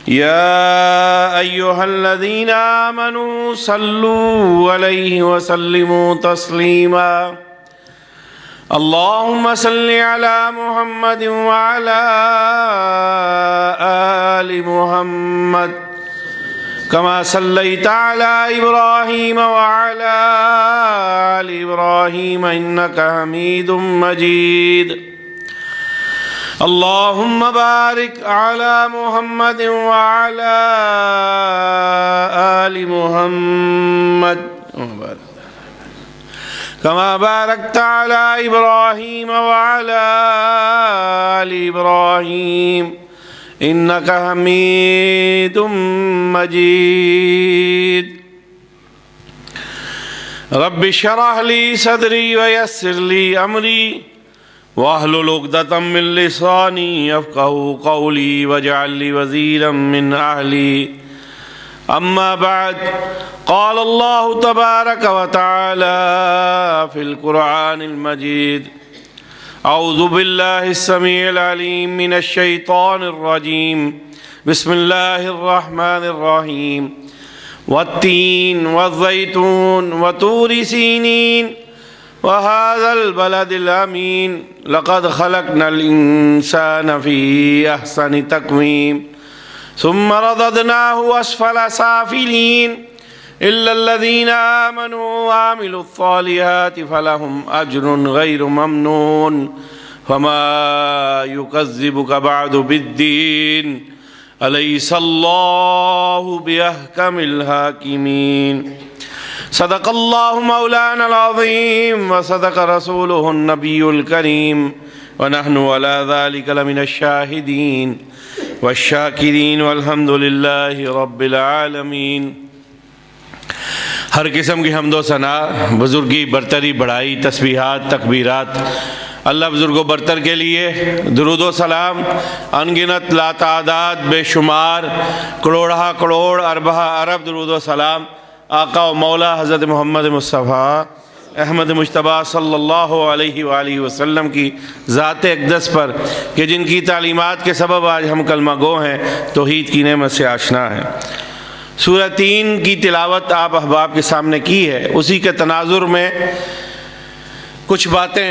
يا أيها الذين آمنوا صلوا عليه وسلموا تسليما اللهم صل على محمد وعلى آل محمد كما صليت على إبراهيم وعلى آل إبراهيم إنك حميد مجيد اللهم بارك على محمد وعلى آل محمد كما باركت على إبراهيم وعلى آل إبراهيم إنك حميد مجيد رب اشرح لي صدري ويسر لي أمري واحلل عقدة من لساني يفقهوا قولي واجعل لي وزيرا من أهلي أما بعد قال الله تبارك وتعالى في القرآن المجيد أعوذ بالله السميع العليم من الشيطان الرجيم بسم الله الرحمن الرحيم والتين والزيتون وطور سينين وهذا البلد الأمين لقد خلقنا الإنسان في أحسن تقويم ثم رددناه أسفل سافلين إلا الذين آمنوا وعملوا الصالحات فلهم أجر غير ممنون فما يكذبك بعد بالدين أليس الله بأحكم الحاكمين صدق الله مولانا العظيم وصدق رسوله النبي الكريم ونحن على ذلك لمن الشاهدين والشاکرین والحمد للہ رب العالمین۔ ہر قسم کی حمد و ثنا، بزرگی، برتری، بڑائی، تسبیحات، تکبیرات اللہ بزرگ و برتر کے لیے، درود و سلام انگنت لاتعداد بے شمار کروڑہ کروڑ اربہ ارب درود و سلام آقا و مولا حضرت محمد مصطفیٰ احمد مجتبیٰ صلی اللہ علیہ وآلہ وسلم کی ذات اقدس پر کہ جن کی تعلیمات کے سبب آج ہم کلمہ گو ہیں، توحید کی نعمت سے آشنا ہیں۔ سورہ تین کی تلاوت آپ احباب کے سامنے کی ہے، اسی کے تناظر میں کچھ باتیں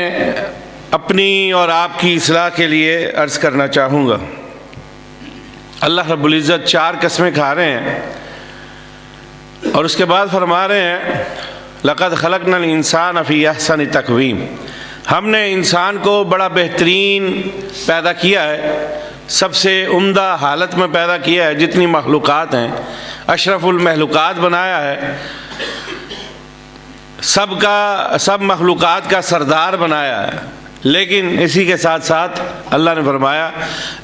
اپنی اور آپ کی اصلاح کے لیے عرض کرنا چاہوں گا۔ اللہ رب العزت 4 قسمیں کھا رہے ہیں اور اس کے بعد فرما رہے ہیں لقد خلقنا الانسان فی احسن تقویم، ہم نے انسان کو بڑا بہترین پیدا کیا ہے، سب سے عمدہ حالت میں پیدا کیا ہے، جتنی مخلوقات ہیں اشرف المخلوقات بنایا ہے، سب مخلوقات کا سردار بنایا ہے۔ لیکن اسی کے ساتھ ساتھ اللہ نے فرمایا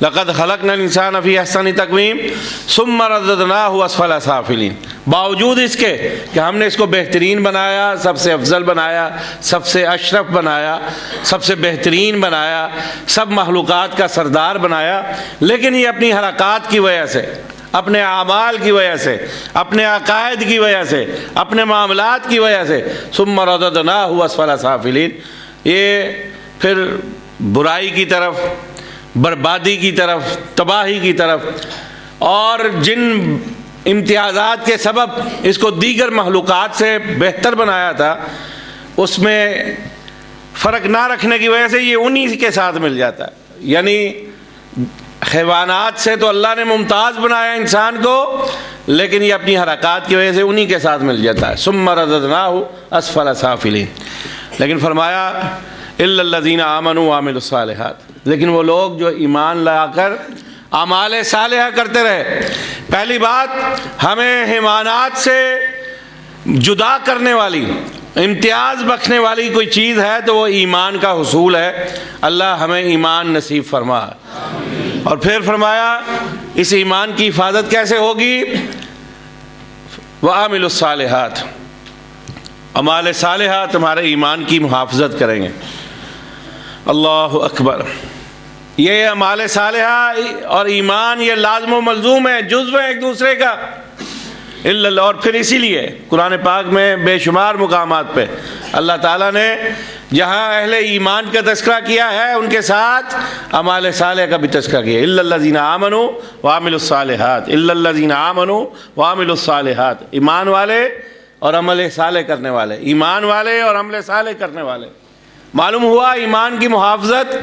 لقد خلقنا الانسان فی احسن تقویم ثم رددناہ اسفل سافلین، باوجود اس کے کہ ہم نے اس کو بہترین بنایا، سب سے افضل بنایا، سب سے اشرف بنایا، سب سے بہترین بنایا، سب مخلوقات کا سردار بنایا، لیکن یہ اپنی حرکات کی وجہ سے، اپنے اعمال کی وجہ سے، اپنے عقائد کی وجہ سے، اپنے معاملات کی وجہ سے ثم رددناہ اسفل سافلین، یہ پھر برائی کی طرف، بربادی کی طرف، تباہی کی طرف، اور جن امتیازات کے سبب اس کو دیگر مخلوقات سے بہتر بنایا تھا، اس میں فرق نہ رکھنے کی وجہ سے یہ انہی کے ساتھ مل جاتا ہے۔ یعنی حیوانات سے تو اللہ نے ممتاز بنایا انسان کو، لیکن یہ اپنی حرکات کی وجہ سے انہی کے ساتھ مل جاتا ہے۔ ثم رددناہ اسفل سافلین، لیکن فرمایا الا الذین آمنوا وعملوا الصالحات، لیکن وہ لوگ جو ایمان لا کر اعمال صالحہ کرتے رہے۔ پہلی بات، ہمیں حیوانات سے جدا کرنے والی، امتیاز بخشنے والی کوئی چیز ہے تو وہ ایمان کا حصول ہے۔ اللہ ہمیں ایمان نصیب فرما۔ اور پھر فرمایا اس ایمان کی حفاظت کیسے ہوگی؟ وعملوا الصالحات، اعمال صالحہ تمہارے ایمان کی محافظت کریں گے۔ اللہ اکبر۔ یہ اعمال صالحہ اور ایمان یہ لازم و ملزوم ہے، جزو ہے ایک دوسرے کا۔ اور پھر اسی لیے قرآن پاک میں بے شمار مقامات پہ اللہ تعالیٰ نے جہاں اہل ایمان کا تذکرہ کیا ہے ان کے ساتھ اعمال صالح کا بھی تذکرہ کیا، الا الذین آمنوا وعملوا الصالحات، الا الذین آمنوا وعملوا الصالحات، ایمان والے اور عمل صالح کرنے والے، ایمان والے اور عمل صالح کرنے والے۔ معلوم ہوا ایمان کی محافظت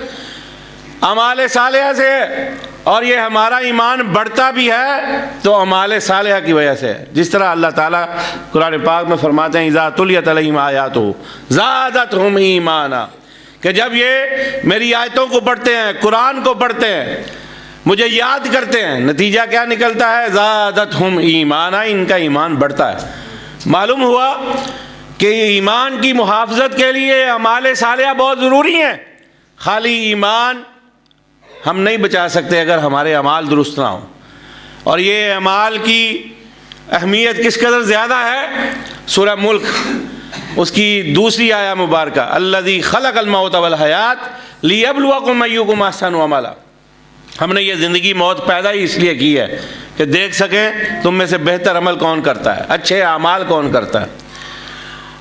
اعمال صالحہ سے ہے، اور یہ ہمارا ایمان بڑھتا بھی ہے تو اعمال صالحہ کی وجہ سے ہے۔ جس طرح اللہ تعالیٰ قرآن پاک میں فرماتے ہیں اذا تلیت علیہم آیاتہ زادتہم ایمانا، کہ جب یہ میری آیتوں کو پڑھتے ہیں، قرآن کو پڑھتے ہیں، مجھے یاد کرتے ہیں، نتیجہ کیا نکلتا ہے؟ زادتہم ایمانا، ان کا ایمان بڑھتا ہے۔ معلوم ہوا کہ ایمان کی محافظت کے لیے اعمال صالحہ بہت ضروری ہیں۔ خالی ایمان ہم نہیں بچا سکتے اگر ہمارے اعمال درست نہ ہوں، اور یہ اعمال کی اہمیت کس قدر زیادہ ہے؟ سورہ ملک اس کی دوسری آیہ مبارکہ، الذی خلق الموت والحیات لیبلوکم ایکم احسن عملا، ہم نے یہ زندگی موت پیدا ہی اس لیے کی ہے کہ دیکھ سکیں تم میں سے بہتر عمل کون کرتا ہے، اچھے اعمال کون کرتا ہے۔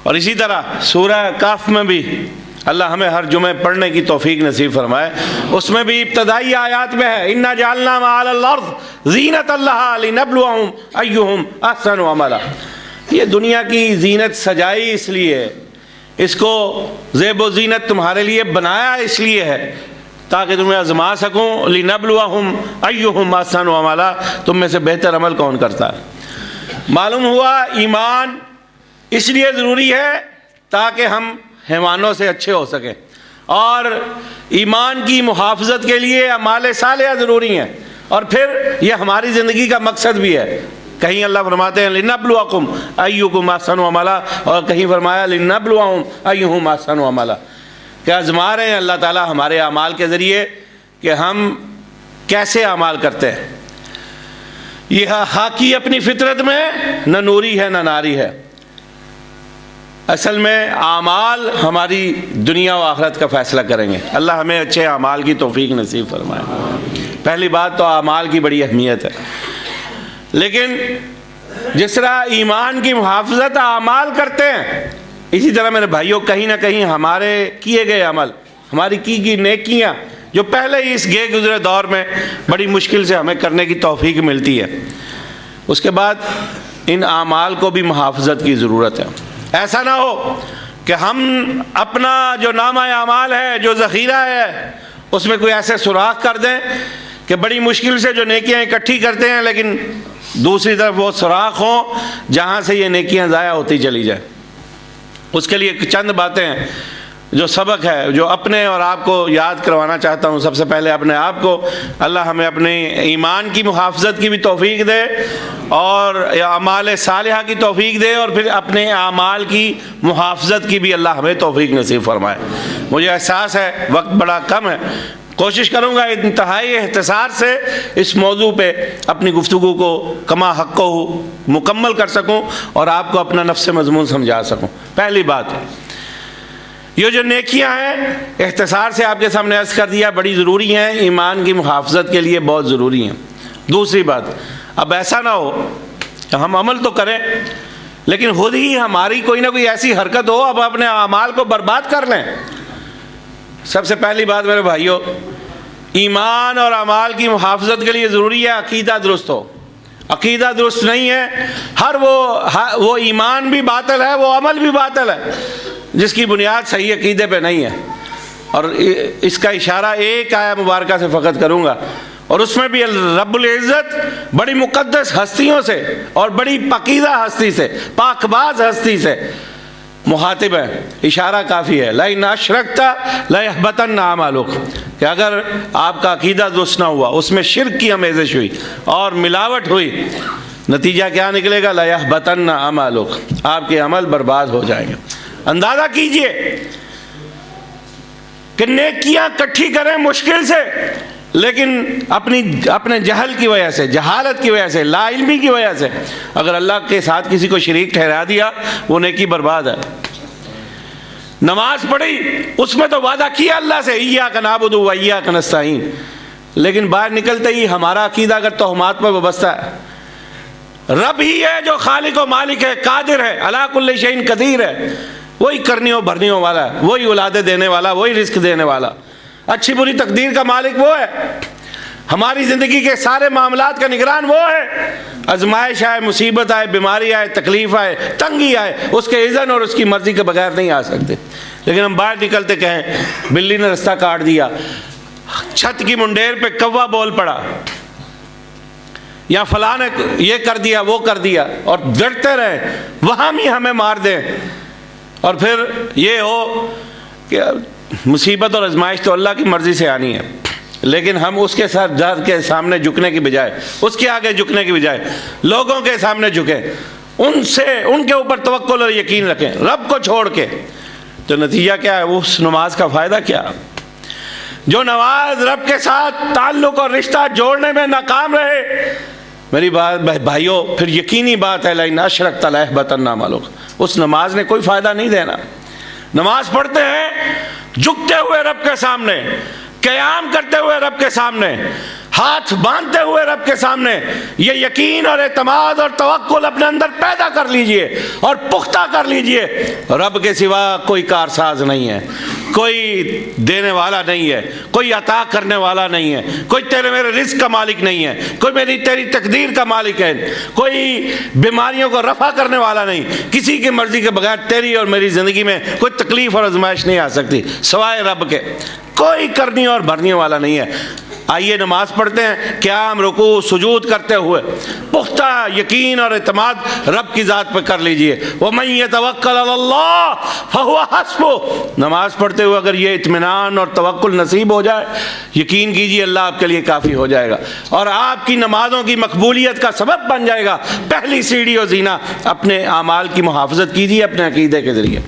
اور اسی طرح سورہ کہف میں بھی اللہ ہمیں ہر جمعے پڑھنے کی توفیق نصیب فرمائے، اس میں بھی ابتدائی آیات میں ہے انا جعلنا ما علی الارض زینۃ لہا لنبلوہم ایہم احسن عملا، یہ دنیا کی زینت سجائی اس لیے، اس کو زیب و زینت تمہارے لیے بنایا اس لیے ہے تاکہ تمہیں آزما سکوں، لنبلوہم ایہم احسن عملا، تم میں سے بہتر عمل کون کرتا ہے۔ معلوم ہوا ایمان اس لیے ضروری ہے تاکہ ہم حیوانوں سے اچھے ہو سکیں، اور ایمان کی محافظت کے لیے اعمال صالحہ ضروری ہیں، اور پھر یہ ہماری زندگی کا مقصد بھی ہے۔ کہیں اللہ فرماتے ہیں لنبلوکم ایکم احسن عملا، اور کہیں فرمایا لنبلوہم ایہم احسن عملا، کہ آزما رہے ہیں اللہ تعالیٰ ہمارے اعمال کے ذریعے کہ ہم کیسے اعمال کرتے ہیں۔ یہ حاکی اپنی فطرت میں نہ نوری ہے نہ ناری ہے، اصل میں اعمال ہماری دنیا و آخرت کا فیصلہ کریں گے۔ اللہ ہمیں اچھے اعمال کی توفیق نصیب فرمائے۔ پہلی بات تو اعمال کی بڑی اہمیت ہے، لیکن جس طرح ایمان کی محافظت اعمال کرتے ہیں، اسی طرح میرے بھائیوں کہیں نہ کہیں ہمارے کیے گئے عمل، ہماری کی گئی نیکیاں جو پہلے ہی اس گئے گزرے دور میں بڑی مشکل سے ہمیں کرنے کی توفیق ملتی ہے، اس کے بعد ان اعمال کو بھی محافظت کی ضرورت ہے۔ ایسا نہ ہو کہ ہم اپنا جو نامہ اعمال ہے، جو ذخیرہ ہے، اس میں کوئی ایسے سوراخ کر دیں کہ بڑی مشکل سے جو نیکیاں اکٹھی کرتے ہیں، لیکن دوسری طرف وہ سوراخ ہوں جہاں سے یہ نیکیاں ضائع ہوتی چلی جائیں۔ اس کے لیے چند باتیں ہیں جو سبق ہے، جو اپنے اور آپ کو یاد کروانا چاہتا ہوں۔ سب سے پہلے اپنے آپ کو اللہ ہمیں اپنے ایمان کی محافظت کی بھی توفیق دے، اور اعمال صالحہ کی توفیق دے، اور پھر اپنے اعمال کی محافظت کی بھی اللہ ہمیں توفیق نصیب فرمائے۔ مجھے احساس ہے وقت بڑا کم ہے، کوشش کروں گا انتہائی اختصار سے اس موضوع پہ اپنی گفتگو کو کما حق کو مکمل کر سکوں اور آپ کو اپنا نفس مضمون سمجھا سکوں۔ پہلی بات، یہ جو نیکیاں ہیں اختصار سے آپ کے سامنے عرض کر دیا، بڑی ضروری ہیں، ایمان کی محافظت کے لیے بہت ضروری ہیں۔ دوسری بات، اب ایسا نہ ہو کہ ہم عمل تو کریں لیکن خود ہی ہماری کوئی نہ کوئی ایسی حرکت ہو اب اپنے اعمال کو برباد کر لیں۔ سب سے پہلی بات میرے بھائیوں، ایمان اور اعمال کی محافظت کے لیے ضروری ہے عقیدہ درست ہو۔ عقیدہ درست نہیں ہے، وہ ایمان بھی باطل ہے، وہ عمل بھی باطل ہے جس کی بنیاد صحیح عقیدے پہ نہیں ہے۔ اور اس کا اشارہ ایک آیہ مبارکہ سے فقط کروں گا، اور اس میں بھی رب العزت بڑی مقدس ہستیوں سے اور بڑی پاکیزہ ہستی سے، پاک باز ہستی سے مخاطب ہے، اشارہ کافی ہے، لئن اشرکت لیحبطن عملک، کہ اگر آپ کا عقیدہ درست نہ ہوا، اس میں شرک کی آمیزش ہوئی اور ملاوٹ ہوئی، نتیجہ کیا نکلے گا؟ لیحبطن عملک، آپ کے عمل برباد ہو جائیں گے۔ اندازہ کیجئے کہ نیکیاں کٹھی کریں مشکل سے، لیکن اپنے جہل کی وجہ سے، جہالت کی وجہ سے، لا علمی کی وجہ سے اگر اللہ کے ساتھ کسی کو شریک ٹھہرا دیا، وہ نیکی برباد ہے۔ نماز پڑھی، اس میں تو وعدہ کیا اللہ سے ایاک نعبد و ایاک نستعین، لیکن باہر نکلتے ہی ہمارا عقیدہ اگر توہمات پر وابستہ ہے، رب ہی ہے جو خالق و مالک ہے، قادر ہے، علی کل شیء قدیر ہے، وہی کرنیوں بھرنیوں والا ہے، وہی اولادیں دینے والا، وہی رزق دینے والا، اچھی بری تقدیر کا مالک وہ ہے، ہماری زندگی کے سارے معاملات کا نگران وہ ہے۔ آزمائش آئے، مصیبت آئے، بیماری آئے، تکلیف آئے، تنگی آئے، اس کے اذن اور اس کی مرضی کے بغیر نہیں آ سکتے۔ لیکن ہم باہر نکلتے کہیں بلی نے رستہ کاٹ دیا، چھت کی منڈیر پہ کوا بول پڑا، یا فلاں نے یہ کر دیا وہ کر دیا، اور ڈرتے رہے وہاں بھی ہمیں مار دیں، اور پھر یہ ہو کہ مصیبت اور آزمائش تو اللہ کی مرضی سے آنی ہے، لیکن ہم اس کے ساتھ ذات کے سامنے جھکنے کی بجائے، اس کے آگے جھکنے کی بجائے لوگوں کے سامنے جھکیں، ان کے اوپر توکل اور یقین رکھیں رب کو چھوڑ کے، تو نتیجہ کیا ہے؟ اس نماز کا فائدہ کیا؟ جو نماز رب کے ساتھ تعلق اور رشتہ جوڑنے میں ناکام رہے، میری بات بھائیوں، پھر یقینی بات ہے لئن اشرکت لَيَحْبَطَنَّ عَمَلُكَ، اس نماز نے کوئی فائدہ نہیں دینا۔ نماز پڑھتے ہیں جھکتے ہوئے رب کے سامنے، قیام کرتے ہوئے رب کے سامنے، ہاتھ باندھتے ہوئے رب کے سامنے، یہ یقین اور اعتماد اور توکل اپنے اندر پیدا کر لیجئے اور پختہ کر لیجئے، رب کے سوا کوئی کارساز نہیں ہے، کوئی دینے والا نہیں ہے، کوئی عطا کرنے والا نہیں ہے، کوئی تیرے میرے رزق کا مالک نہیں ہے، کوئی تیری تقدیر کا مالک ہے، کوئی بیماریوں کو رفع کرنے والا نہیں، کسی کی مرضی کے بغیر تیری اور میری زندگی میں کوئی تکلیف اور آزمائش نہیں آ سکتی سوائے رب کے، کوئی کرنی اور بھرنے والا نہیں ہے۔ آئیے نماز پڑھتے ہیں، قیام رکوع سجود کرتے ہوئے پختہ یقین اور اعتماد رب کی ذات پہ کر لیجئے، وَمَن يَتَوَكَّلْ عَلَى اللَّهِ فَهُوَ حَسْبُهُ۔ نماز پڑھتے ہوئے اگر یہ اطمینان اور توکل نصیب ہو جائے، یقین کیجئے اللہ آپ کے لیے کافی ہو جائے گا، اور آپ کی نمازوں کی مقبولیت کا سبب بن جائے گا۔ پہلی سیڑھی و زینہ اپنے اعمال کی محافظت کیجئے اپنے عقیدے کے ذریعے۔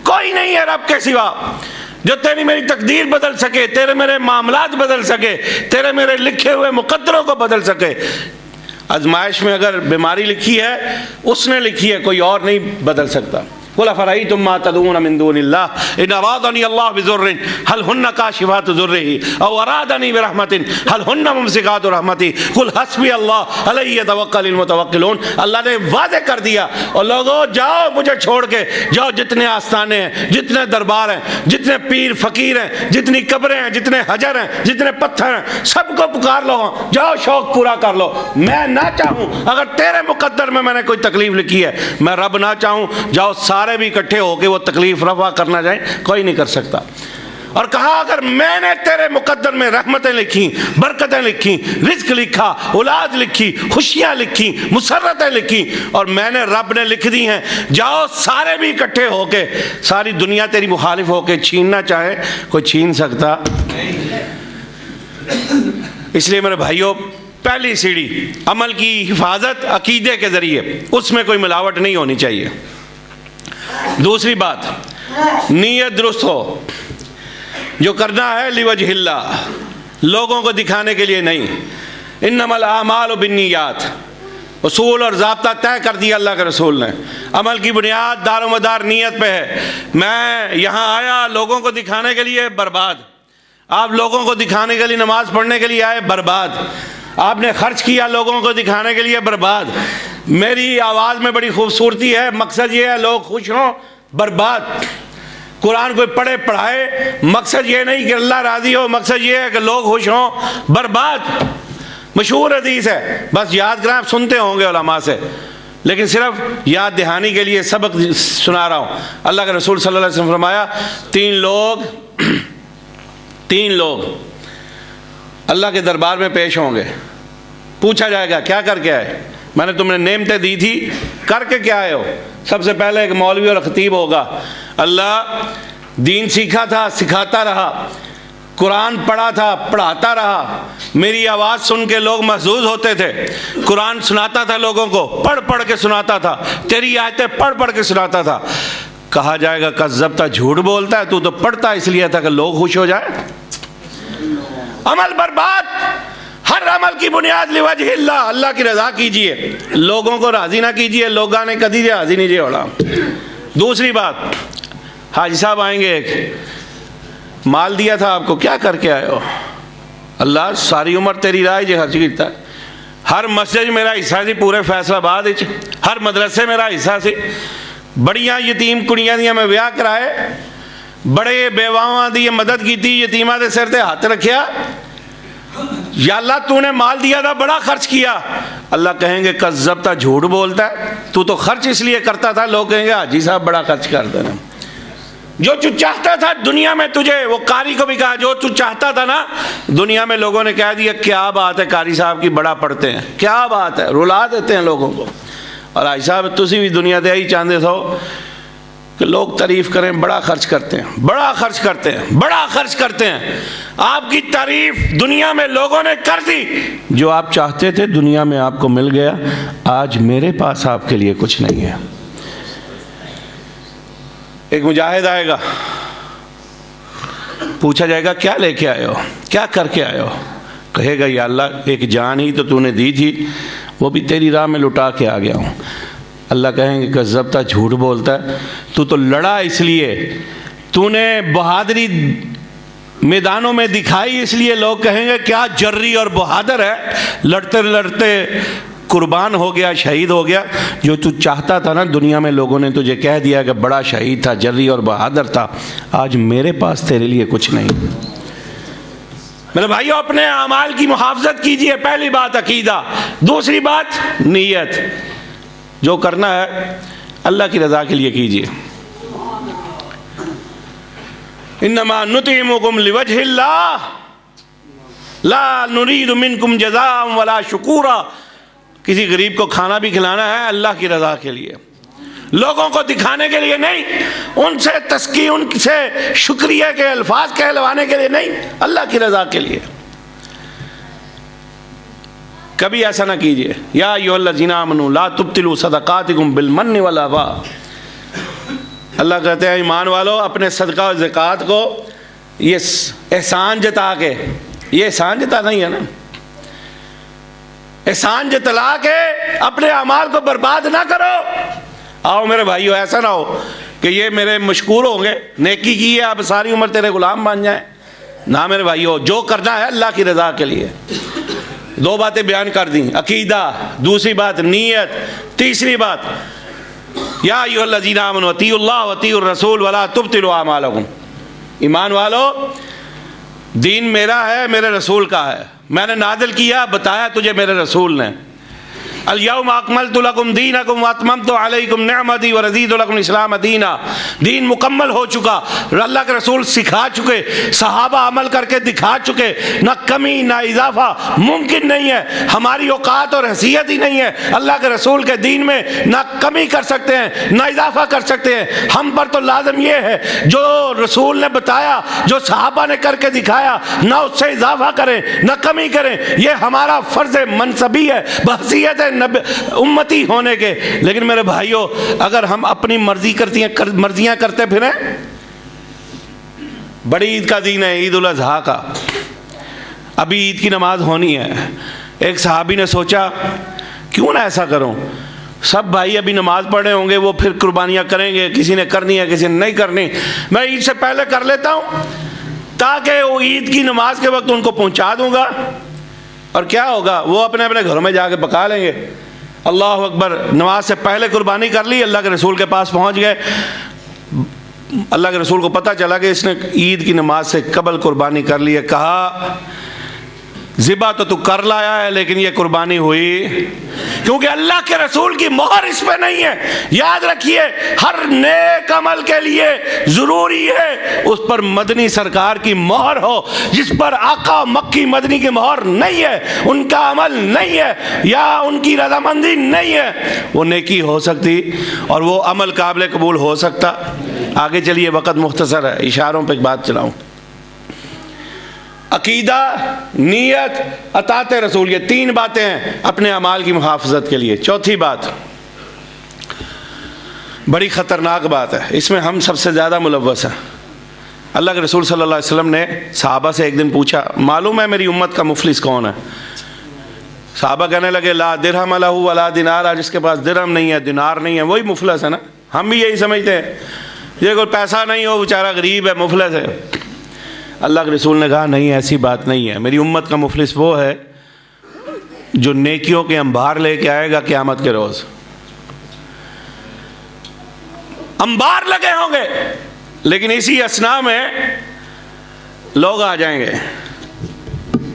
کوئی نہیں ہے رب کے سوا جو تیری میری تقدیر بدل سکے، تیرے میرے معاملات بدل سکے، تیرے میرے لکھے ہوئے مقدروں کو بدل سکے۔ آزمائش میں اگر بیماری لکھی ہے اس نے لکھی ہے، کوئی اور نہیں بدل سکتا۔ قُلْ أَفَرَأَيْتُم مَّا تَدْعُونَ مِن دُونِ اللَّهِ إِنْ أَرَادَنِي اللَّهُ بِضُرٍّ هَلْ هُنَّ كَاشِفَاتُ ضُرِّهِ أَوْ أَرَادَنِي بِرَحْمَةٍ هَلْ هُنَّ مُمْسِكَاتُ رَحْمَتِهِ قُلْ حَسْبِيَ اللَّهُ عَلَيْهِ يَتَوَكَّلُ الْمُتَوَكِّلُونَ۔ اللہ نے واضح کر دیا، اور لوگوں جاؤ مجھے چھوڑ کے جاؤ، جتنے آستانے ہیں، جتنے دربار ہیں، جتنے پیر فقیر ہیں، جتنی قبریں ہیں، جتنے حجر ہیں، جتنے پتھر ہیں، سب کو پکار لو، جاؤ شوق پورا کر لو۔ میں نہ چاہوں، اگر تیرے مقدر میں نے کوئی تکلیف لکھی ہے، میں رب نہ چاہوں، جاؤ سارے بھی اکٹھے ہو کے وہ تکلیف رفع کرنا جائیں، کوئی نہیں کر سکتا۔ اور کہا اگر میں نے تیرے مقدر میں رحمتیں لکھی، برکتیں لکھی، رزق لکھا، اولاد لکھی، خوشیاں لکھی، مسرتیں لکھی، اور میں نے رب نے لکھ دی ہیں، جاؤ سارے بھی اکٹھے ہو کے، ساری دنیا تیری مخالف ہو کے چھیننا چاہے، کوئی چھین سکتا؟ اس لیے میرے بھائیوں، پہلی سیڑھی عمل کی حفاظت عقیدے کے ذریعے، اس میں کوئی ملاوٹ نہیں ہونی چاہیے۔ دوسری بات، نیت درست ہو، جو کرنا ہے لوجہ اللہ، لوگوں کو دکھانے کے لیے نہیں۔ انما الاعمال بالنیات، اصول اور ضابطہ طے کر دیا اللہ کے رسول نے، عمل کی بنیاد دار و مدار نیت پہ ہے۔ میں یہاں آیا لوگوں کو دکھانے کے لیے، برباد۔ آپ لوگوں کو دکھانے کے لیے نماز پڑھنے کے لیے آئے، برباد۔ آپ نے خرچ کیا لوگوں کو دکھانے کے لیے، برباد۔ میری آواز میں بڑی خوبصورتی ہے، مقصد یہ ہے لوگ خوش ہوں، برباد۔ قرآن کوئی پڑھے پڑھائے، مقصد یہ نہیں کہ اللہ راضی ہو، مقصد یہ ہے کہ لوگ خوش ہوں، برباد۔ مشہور حدیث ہے، بس یاد کریں، آپ سنتے ہوں گے علماء سے، لیکن صرف یاد دہانی کے لیے سبق سنا رہا ہوں۔ اللہ کے رسول صلی اللہ علیہ وسلم فرمایا، تین لوگ اللہ کے دربار میں پیش ہوں گے، پوچھا جائے گا کیا کر کے آئے؟ میں نے تمہیں نعمتیں دی تھی، کر کے کیا آئے ہو؟ سب سے پہلے ایک مولوی اور خطیب ہوگا، اللہ دین سیکھا تھا، سکھاتا رہا، قرآن پڑھا تھا، پڑھاتا رہا، میری آواز سن کے لوگ محظوظ ہوتے تھے، قرآن سناتا تھا لوگوں کو، پڑھ پڑھ کے سناتا تھا، تیری آیتیں پڑھ پڑھ کے سناتا تھا۔ کہا جائے گا کذبتا، جھوٹ بولتا ہے، تو پڑھتا اس لیے تھا کہ لوگ خوش ہو جائے۔ عمل برباد۔ ہر عمل کی بنیاد لوجہ اللہ، اللہ کی رضا کیجئے، لوگوں کو راضی نہ کیجئے، لوگاں نے کدی جے راضی نہیں جے ہونا۔ دوسری بات، حاجی صاحب آئیں گے، ایک مال دیا تھا آپ کو، کیا کر کے آئے ہو؟ اللہ ساری عمر تیری راہ جے خرچ کیتا ہے، ہر مسجد میرا حصہ سی، پورے فیصل آباد، ہر مدرسے میرا حصہ سی، بڑیاں یتیم کڑیاں دیاں میں بیاہ کرائے، بڑے بیواواں دی مدد کی تھی، یتیمہ دے سر تے ہاتھ رکھیا، یا اللہ تو نے مال دیا تھا بڑا خرچ کیا، اللہ کہیں گے کذبتا، جھوٹ بولتا ہے، تو خرچ اس لیے کرتا تھا، لوگ کہیں گے حاجی صاحب بڑا خرچ کرتے نا، جو تو چاہتا تھا دنیا میں تجھے، وہ قاری کو بھی کہا جو تو چاہتا تھا نا دنیا میں، لوگوں نے کہہ دیا کیا بات ہے قاری صاحب کی بڑا پڑھتے ہیں، کیا بات ہے، رلا دیتے ہیں لوگوں کو، اور حاجی صاحب تسی بھی دنیا دے ہی چاہتے تھو کہ لوگ تعریف کریں، بڑا خرچ کرتے ہیں، بڑا خرچ کرتے ہیں، بڑا خرچ کرتے ہیں، آپ کی تعریف دنیا میں لوگوں نے کر دی، جو آپ چاہتے تھے دنیا میں آپ کو مل گیا، آج میرے پاس آپ کے لیے کچھ نہیں ہے۔ ایک مجاہد آئے گا، پوچھا جائے گا کیا لے کے آئے ہو، کیا کر کے آئے ہو، کہے گا یا اللہ ایک جان ہی تو نے دی تھی، وہ بھی تیری راہ میں لٹا کے آ گیا ہوں۔ اللہ کہیں گے کذبتا، جھوٹ بولتا ہے، تو لڑا اس لیے، تو نے بہادری میدانوں میں دکھائی اس لیے، لوگ کہیں گے کیا جری اور بہادر ہے، لڑتے لڑتے قربان ہو گیا، شہید ہو گیا، جو تو چاہتا تھا نا دنیا میں لوگوں نے تجھے کہہ دیا کہ بڑا شہید تھا، جری اور بہادر تھا، آج میرے پاس تیرے لیے کچھ نہیں۔ میرے بھائیو اپنے اعمال کی محافظت کیجئے، پہلی بات عقیدہ، دوسری بات نیت، جو کرنا ہے اللہ کی رضا کے لیے کیجئے۔ انما نطعمکم لوجہ اللہ لا نرید منکم جزاء ولا شکورا، کسی غریب کو کھانا بھی کھلانا ہے اللہ کی رضا کے لیے، لوگوں کو دکھانے کے لیے نہیں، ان سے تزکیہ، ان سے شکریہ کے الفاظ کہلوانے کے لیے نہیں، اللہ کی رضا کے لیے۔ کبھی ایسا نہ کیجئے، یا ایھا الذین آمنوا لا تبطلوا صدقاتکم بالمن والاذی، اللہ کہتے ہیں ایمان والو اپنے صدقہ و زکوٰۃ کو یہ احسان جتا کے، یہ احسان جتا نہیں ہے نا، احسان جتلا کے اپنے اعمال کو برباد نہ کرو۔ آؤ میرے بھائیو ایسا نہ ہو کہ یہ میرے مشکور ہوں گے، نیکی کی ہے اب ساری عمر تیرے غلام بن جائیں، نہ میرے بھائیو، جو کرنا ہے اللہ کی رضا کے لیے۔ دو باتیں بیان کر دیں، عقیدہ، دوسری بات نیت، تیسری بات یا ایھا الذین آمنوا اطیعوا اللہ واطیعوا الرسول ولا تبطلوا اعمالکم، ایمان والو دین میرا ہے، میرے رسول کا ہے، میں نے نازل کیا، بتایا تجھے میرے رسول نے، الیوم اکملت لکم دینکم واتممت علیکم نعمتی ورضیت لکم الاسلام دینا، دین مکمل ہو چکا، اللہ کے رسول سکھا چکے، صحابہ عمل کر کے دکھا چکے، نہ کمی نہ اضافہ ممکن نہیں ہے، ہماری اوقات اور حیثیت ہی نہیں ہے اللہ کے رسول کے دین میں، نہ کمی کر سکتے ہیں نہ اضافہ کر سکتے ہیں، ہم پر تو لازم یہ ہے جو رسول نے بتایا، جو صحابہ نے کر کے دکھایا، نہ اس سے اضافہ کریں نہ کمی کریں، یہ ہمارا فرض منصبی ہے بحیثیت امتی ہونے کے۔ لیکن میرے بھائیوں اگر ہم اپنی مرضیاں کرتے پھریں، بڑی عید کا دن ہے، عید الاضحیٰ کا، ابھی عید کی نماز ہونی ہے، ایک صحابی نے سوچا کیوں نہ ایسا کروں، سب بھائی ابھی نماز پڑھے ہوں گے، وہ پھر قربانیاں کریں گے، کسی نے کرنی ہے کسی نے نہیں کرنی، میں عید سے پہلے کر لیتا ہوں تاکہ وہ عید کی نماز کے وقت ان کو پہنچا دوں گا، اور کیا ہوگا وہ اپنے اپنے گھروں میں جا کے پکا لیں گے۔ اللہ اکبر، نماز سے پہلے قربانی کر لی، اللہ کے رسول کے پاس پہنچ گئے، اللہ کے رسول کو پتہ چلا کہ اس نے عید کی نماز سے قبل قربانی کر لی ہے، کہا ذبح تو کر لایا ہے لیکن یہ قربانی ہوئی، کیونکہ اللہ کے رسول کی مہر اس پہ نہیں ہے۔ یاد رکھیے ہر نیک عمل کے لیے ضروری ہے اس پر مدنی سرکار کی مہر ہو، جس پر آقا مکی مدنی کی مہر نہیں ہے، ان کا عمل نہیں ہے یا ان کی رضامندی نہیں ہے، وہ نیکی ہو سکتی اور وہ عمل قابل قبول ہو سکتا۔ آگے چلیے، وقت مختصر ہے، اشاروں پہ ایک بات چلاؤں۔ عقیدہ، نیت، اطاعت رسول، یہ تین باتیں ہیں اپنے اعمال کی محافظت کے لیے۔ چوتھی بات بڑی خطرناک بات ہے، اس میں ہم سب سے زیادہ ملوث ہیں۔ اللہ کے رسول صلی اللہ علیہ وسلم نے صحابہ سے ایک دن پوچھا، معلوم ہے میری امت کا مفلس کون ہے؟ صحابہ کہنے لگے لا درہم لہ ولا دینار، جس کے پاس درہم نہیں ہے دینار نہیں ہے وہی مفلس ہے نا، ہم بھی یہی سمجھتے ہیں، یہ کوئی پیسہ نہیں ہو بیچارہ غریب ہے مفلس ہے۔ اللہ کے رسول نے کہا نہیں، ایسی بات نہیں ہے، میری امت کا مفلس وہ ہے جو نیکیوں کے انبار لے کے آئے گا قیامت کے روز۔ انبار لگے ہوں گے، لیکن اسی اثنا میں لوگ آ جائیں گے،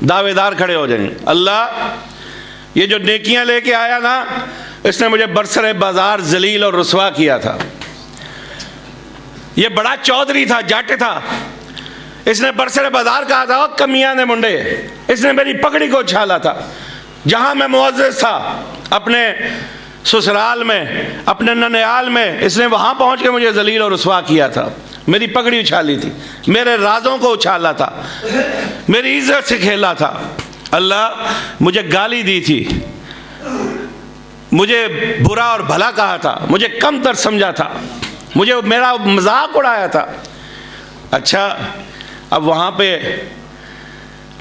دعوے دار کھڑے ہو جائیں گے، اللہ یہ جو نیکیاں لے کے آیا نا، اس نے مجھے برسر بازار ذلیل اور رسوا کیا تھا، یہ بڑا چودھری تھا، جٹ تھا، اس نے برسر بازار کہا تھا او کمیاں نے منڈے، اس نے میری پگڑی کو اچھالا تھا، جہاں میں معزز تھا اپنے سسرال میں، اپنے ننیال میں، اس نے وہاں پہنچ کے مجھے ذلیل اور رسوا کیا تھا، میری پگڑی اچھالی تھی، میرے رازوں کو اچھالا تھا، میری عزت سے کھیلا تھا، اللہ مجھے گالی دی تھی، مجھے برا اور بھلا کہا تھا، مجھے کم تر سمجھا تھا، مجھے میرا مذاق اڑایا تھا۔ اچھا اب وہاں پہ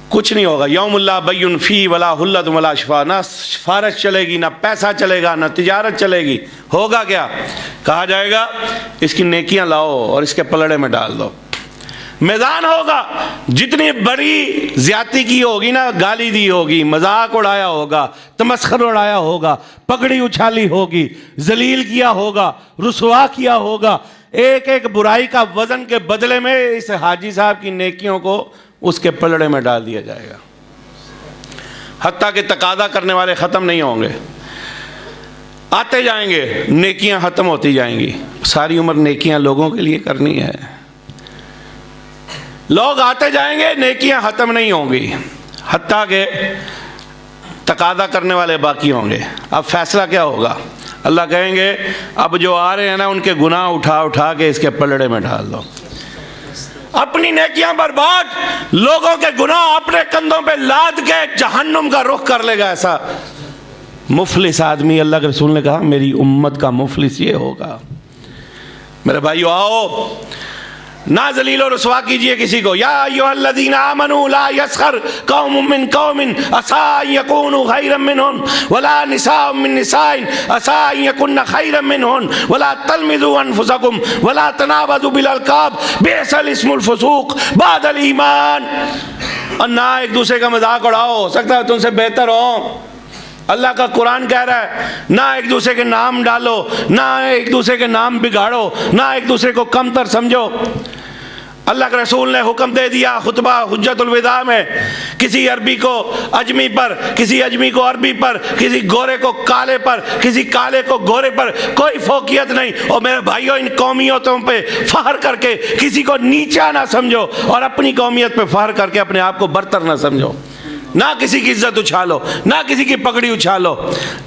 کچھ نہیں ہوگا، یوم اللہ بین فی ولا حلت ولا شفا، نہ سفارش چلے گی، نہ پیسہ چلے گا، نہ تجارت چلے گی، ہوگا کیا؟ کہا جائے گا اس کی نیکیاں لاؤ اور اس کے پلڑے میں ڈال دو، میدان ہوگا، جتنی بڑی زیادتی کی ہوگی نا، گالی دی ہوگی، مذاق اڑایا ہوگا، تمسخر اڑایا ہوگا، پگڑی اچھالی ہوگی، ذلیل کیا ہوگا، رسوا کیا ہوگا، ایک ایک برائی کا وزن کے بدلے میں اس حاجی صاحب کی نیکیوں کو اس کے پلڑے میں ڈال دیا جائے گا، حتیٰ کہ تقاضا کرنے والے ختم نہیں ہوں گے، آتے جائیں گے، نیکیاں ختم ہوتی جائیں گی، ساری عمر نیکیاں لوگوں کے لیے کرنی ہے، لوگ آتے جائیں گے، نیکیاں ختم نہیں ہوں گی، حتیٰ کہ تقاضا کرنے والے باقی ہوں گے۔ اب فیصلہ کیا ہوگا؟ اللہ کہیں گے اب جو آ رہے ہیں نا، ان کے گناہ اٹھا اٹھا کے اس کے پلڑے میں ڈال دو، اپنی نیکیاں برباد، لوگوں کے گناہ اپنے کندھوں پہ لاد کے جہنم کا رخ کر لے گا۔ ایسا مفلس آدمی، اللہ کے رسول نے کہا میری امت کا مفلس یہ ہوگا۔ میرے بھائیو آؤ، نہ ذلیل و رسوا کیجئے کسی کو۔ یا ایھا الذین آمنوا لا یسخر قوم من قوم عسى ان یکونوا خیرا منهم ولا نساء من نساء عسى ان یکن خیرا منهن ولا تلمزوا انفسکم ولا تنابزوا بالالقاب بئس الاسم الفسوق بعد الایمان۔ اور نہ ایک دوسرے کا مذاق اڑاؤ، ہو سکتا ہے تم سے بہتر ہو، اللہ کا قرآن کہہ رہا ہے نہ ایک دوسرے کے نام ڈالو، نہ ایک دوسرے کے نام بگاڑو، نہ ایک دوسرے کو کم تر سمجھو۔ اللہ کے رسول نے حکم دے دیا خطبہ حجت الوداع میں، کسی عربی کو اجمی پر، کسی اجمی کو عربی پر، کسی گورے کو کالے پر، کسی کالے کو گورے پر، کوئی فوقیت نہیں۔ اور میرے بھائیوں، ان قومیتوں پہ فخر کر کے کسی کو نیچا نہ سمجھو، اور اپنی قومیت پہ فخر کر کے اپنے آپ کو برتر نہ سمجھو، نہ کسی کی عزت اچھالو، نہ کسی کی پگڑی اچھالو،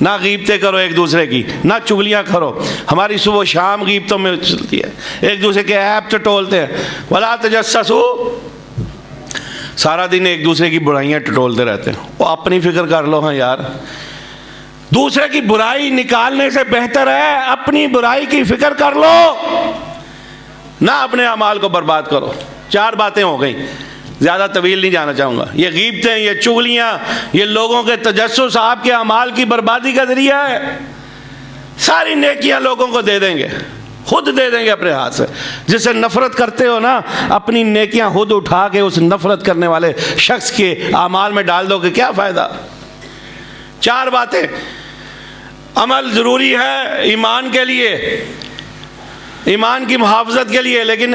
نہ غیبتیں کرو ایک دوسرے کی، نہ چگلیاں کرو۔ ہماری صبح و شام غیبتوں میں چلتی ہے، ایک دوسرے کے عیب ٹٹولتے ہیں۔ ولا تجسسوا، سارا دن ایک دوسرے کی برائیاں ٹٹولتے رہتے ہیں۔ وہ اپنی فکر کر لو، ہاں یار، دوسرے کی برائی نکالنے سے بہتر ہے اپنی برائی کی فکر کر لو، نہ اپنے اعمال کو برباد کرو۔ 4 باتیں ہو گئیں، زیادہ طویل نہیں جانا چاہوں گا۔ یہ غیبتیں، یہ چغلیاں، یہ لوگوں کے تجسس آپ کے اعمال کی بربادی کا ذریعہ ہے۔ ساری نیکیاں لوگوں کو دے دیں گے، خود دے دیں گے اپنے ہاتھ سے۔ جس سے نفرت کرتے ہو نا، اپنی نیکیاں خود اٹھا کے اس نفرت کرنے والے شخص کے اعمال میں ڈال دو کہ کیا فائدہ۔ 4 باتیں، عمل ضروری ہے ایمان کے لیے، ایمان کی محافظت کے لیے، لیکن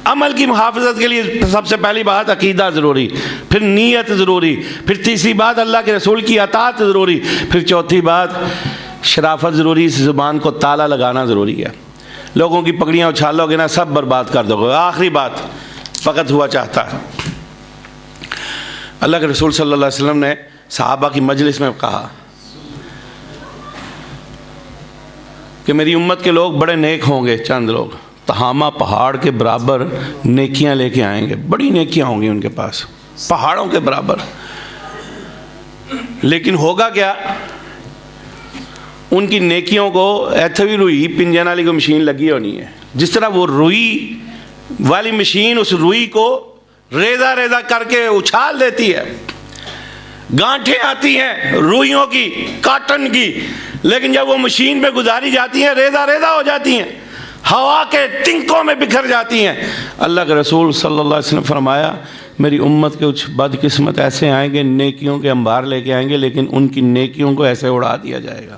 عمل کی محافظت کے لیے سب سے پہلی بات عقیدہ ضروری، پھر نیت ضروری، پھر تیسری بات اللہ کے رسول کی اطاعت ضروری، پھر چوتھی بات شرافت ضروری، اس زبان کو تالا لگانا ضروری ہے۔ لوگوں کی پگڑیاں اچھالو گے نا، سب برباد کر دو گے۔ آخری بات، فقط ہوا چاہتا ہے۔ اللہ کے رسول صلی اللہ علیہ وسلم نے صحابہ کی مجلس میں کہا کہ میری امت کے لوگ بڑے نیک ہوں گے، چند لوگ تہامہ پہاڑ کے برابر نیکیاں لے کے آئیں گے، بڑی نیکیاں ہوں گی ان کے پاس، پہاڑوں کے برابر۔ لیکن ہوگا کیا؟ ان کی نیکیوں کو ایتھوی روئی پنجن والی کو مشین لگی ہونی ہے، جس طرح وہ روئی والی مشین اس روئی کو ریزہ ریزہ کر کے اچھال دیتی ہے، گانٹھیں آتی ہیں روئیوں کی، کاٹن کی، لیکن جب وہ مشین پہ گزاری جاتی ہیں ریزہ ریزہ ہو جاتی ہیں، ہوا کے تنکوں میں بکھر جاتی ہیں۔ اللہ کے رسول صلی اللہ علیہ وسلم فرمایا میری امت کے کچھ بد قسمت ایسے آئیں گے، نیکیوں کے انبار لے کے آئیں گے، لیکن ان کی نیکیوں کو ایسے اڑا دیا جائے گا۔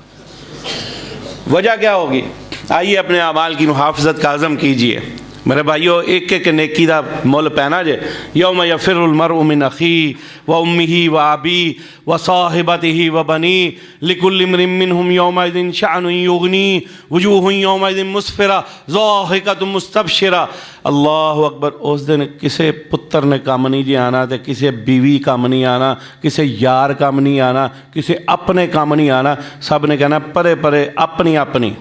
وجہ کیا ہوگی؟ آئیے اپنے اعمال کی محافظت کا عزم کیجئے میرے بھائیو، ایک ایک نیکی دا مول پینا جے. یوم یفر المرء من اخیہ و امہ و ابیہ و صاحبتہ و بنیہ لکل امرئ منہم یومئذ شأن یغنیہ وجوہ یومئذ مسفرہ ضاحکۃ مستبشرہ. اللہ اکبر. اس دن کسے پتر نے کام نہیں جی آنا، تے کسے بیوی کام نہیں آنا، کسے یار کام نہیں آنا، کسے اپنے کام نہیں آنا. سب نے کہنا پرے پرے اپنی اپنی.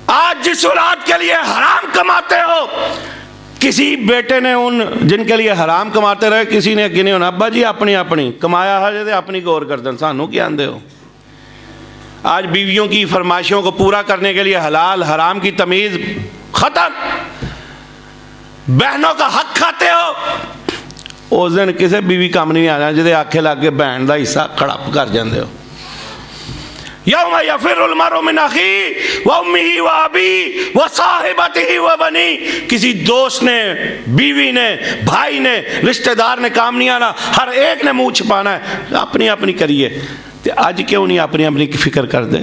آج جس اولاد کے لیے حرام کماتے ہو، کسی بیٹے نے ان جن کے لیے حرام کماتے رہے، کسی نے گنے ہونا ابا جی اپنی اپنی کمایا ہے جے اپنی غور کردن سانو کیا آندے ہو. آج بیویوں کی فرمائشوں کو پورا کرنے کے لیے حلال حرام کی تمیز ختم. بہنوں کا حق کھاتے ہو، اس دن کسے بیوی کام نہیں آنا جے آکھے لگ کے بہن دا حصہ کھڑپ کر جاندے ہو. یوم یفر المرء من اخیہ و امہ و ابیہ و صاحبتہ و بنیہ. کسی دوست نے، بیوی نے، بھائی نے، رشتہ دار نے کام نہیں آنا، ہر ایک نے منہ چھپانا ہے. اپنی اپنی کریے. آج کیوں نہیں اپنی اپنی کی فکر کر دے؟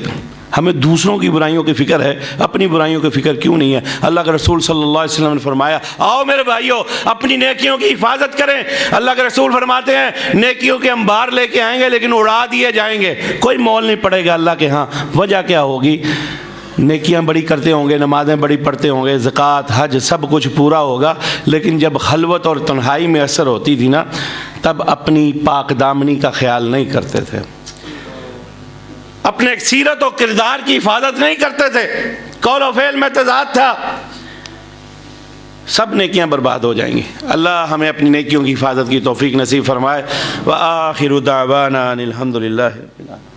ہمیں دوسروں کی برائیوں کی فکر ہے، اپنی برائیوں کی فکر کیوں نہیں ہے؟ اللہ کے رسول صلی اللہ علیہ وسلم نے فرمایا آؤ میرے بھائیو اپنی نیکیوں کی حفاظت کریں. اللہ کے رسول فرماتے ہیں نیکیوں کے انبار لے کے آئیں گے لیکن اڑا دیے جائیں گے، کوئی مول نہیں پڑے گا اللہ کے ہاں. وجہ کیا ہوگی؟ نیکیاں بڑی کرتے ہوں گے، نمازیں بڑی پڑھتے ہوں گے، زکوٰۃ حج سب کچھ پورا ہوگا، لیکن جب خلوت اور تنہائی میں اثر ہوتی تھی نا، تب اپنی پاک دامنی کا خیال نہیں کرتے تھے، اپنے سیرت و کردار کی حفاظت نہیں کرتے تھے، قول و فعل میں تضاد تھا. سب نیکیاں برباد ہو جائیں گی. اللہ ہمیں اپنی نیکیوں کی حفاظت کی توفیق نصیب فرمائے. وآخر دعوانا ان الحمد للہ رب العالمین.